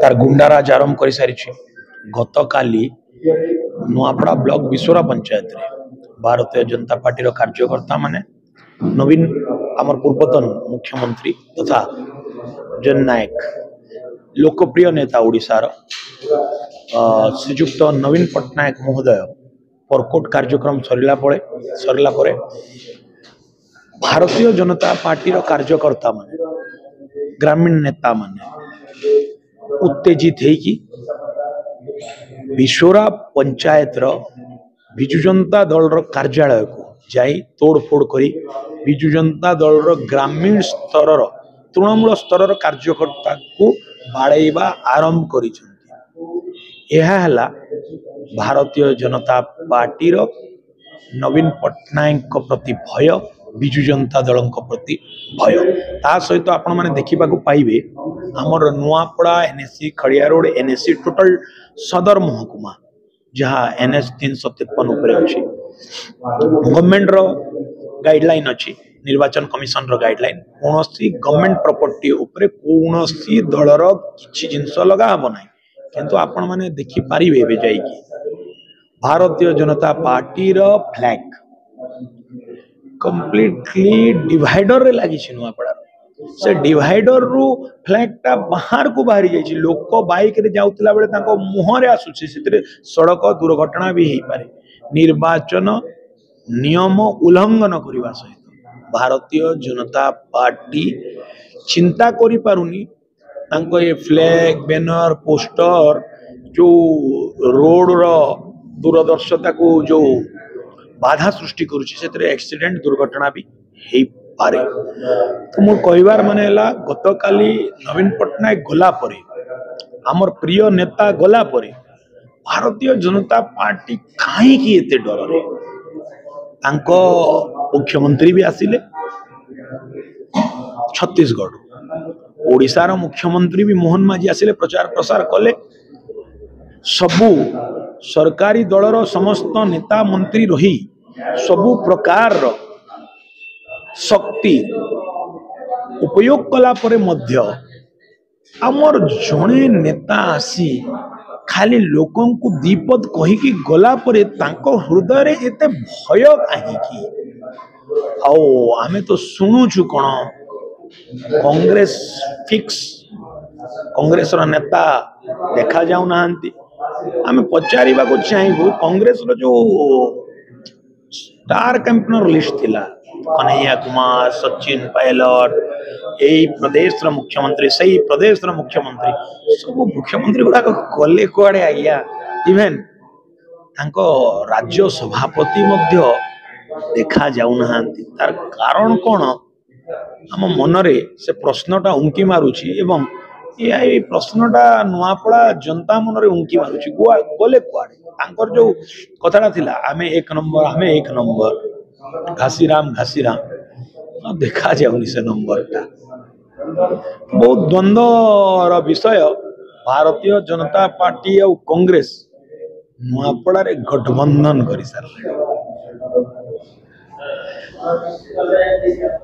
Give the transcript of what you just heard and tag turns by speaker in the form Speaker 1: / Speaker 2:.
Speaker 1: तार गुंडाराज आरंभ कर सारी गत काली नुआपड़ा ब्लॉक विश्वरा पंचायत रे भारतीय जनता पार्टी कार्यकर्ता माने नवीन आमर पूर्वतन मुख्यमंत्री तथा जननायक लोकप्रिय नेता ओडिशार श्रीजुक्त नवीन पट्टनायक महोदय परकोट कार्यक्रम सरला परे भारतीय जनता पार्टी कार्यकर्ता माने ग्रामीण नेता माने उत्तेजित होगी विश्वरा पंचायत विजु जनता दल कार्यालय को जाई तोड़फोड़ करी विजु जनता दल ग्रामीण स्तर तृणमूल स्तर कार्यकर्ता को बाड़ेबा आरंभ कर भारतीय जनता पार्टी नवीन पट्टनायक प्रति भय विजु जनता दल प्रति भय ता सहित आपण मैंने देखा पाइबे आमर नुआपड़ा एनएससी खड़िया रोड एनएससी टोटल सदर महकुमा जहाँ एनएच 353 अच्छी गवर्नमेंट गाइडलाइन अच्छी निर्वाचन कमिशन गाइडलाइन कौन गवर्नमेंट प्रॉपर्टी उपरे कौन दलर किसी जिनस लगा हम ना किंतु आपण मैंने देखिपारे जाइए Bharatiya Janata party flag completely divider रे लगी नुआपड़ा से डिवाइडर रु फ्लैग टा बाहर को बाहरी जाइए लोक बाइक रे जाउतला बेले ताको मुहरे आसुछि सेतरे सड़क दुर्घटना भी हेई पारे निर्वाचन नियम उल्लंघन करने सहित भारतीय जनता पार्टी चिंता करि पारुनी तांको ये फ्लैग बैनर पोस्टर जो रोड रो दूरदर्शिता को जो बाधा सृष्टि करुछि सेतरे एक्सीडेंट दुर्घटना भी हेई पारे तो मोर कहबार माने हला गत काली नवीन पट्टनायक गला परे आमर प्रिय नेता गला परे भारतीय जनता पार्टी काहे की एते डर रे तांको मुख्यमंत्री भी आसिले छत्तीसगढ़ ओडिशा रो मुख्यमंत्री भी मोहन माझी आसिले प्रचार प्रसार कले सबु सरकारी दलर समस्त नेता मंत्री रही सबु प्रकार शक्ति उपयोग कला परे मध्य आमर जड़े नेता आसी खाली लोकों को दीपद कहीकि गला परे तांको हृदय रे एते भय काहीकि आमे तो सुनुछु कौन कांग्रेस फिक्स कांग्रेस रो नेता देखा जाऊ नाहंती आमे पचारिबा को चाहबो कांग्रेस रो जो स्टार कैंपेनर लिस्ट थिला कन्हैया कुमार सचिन पायलट यही प्रदेश मुख्यमंत्री सही प्रदेश मुख्यमंत्री सब मुख्यमंत्री गुड़ाक गले कुआड़े आज्ञा इवेन तांको राज्य सभापति मध्य देखा जाऊ नाहंती तार कारण कौन आम मनरे से प्रश्नटा उंकी मारुछि एवं ये प्रश्नटा नुआपड़ा जनता मनरे उंकी मारुछि गले कुआड़े तांकर जो कथाटा थिला आमे एक नंबर घासीराम देखा जाऊनी से नंबर टा बहुत द्वंद्वर विषय भारतीय जनता पार्टी और कांग्रेस नुआपड़ा रे गठबंधन कर सारे।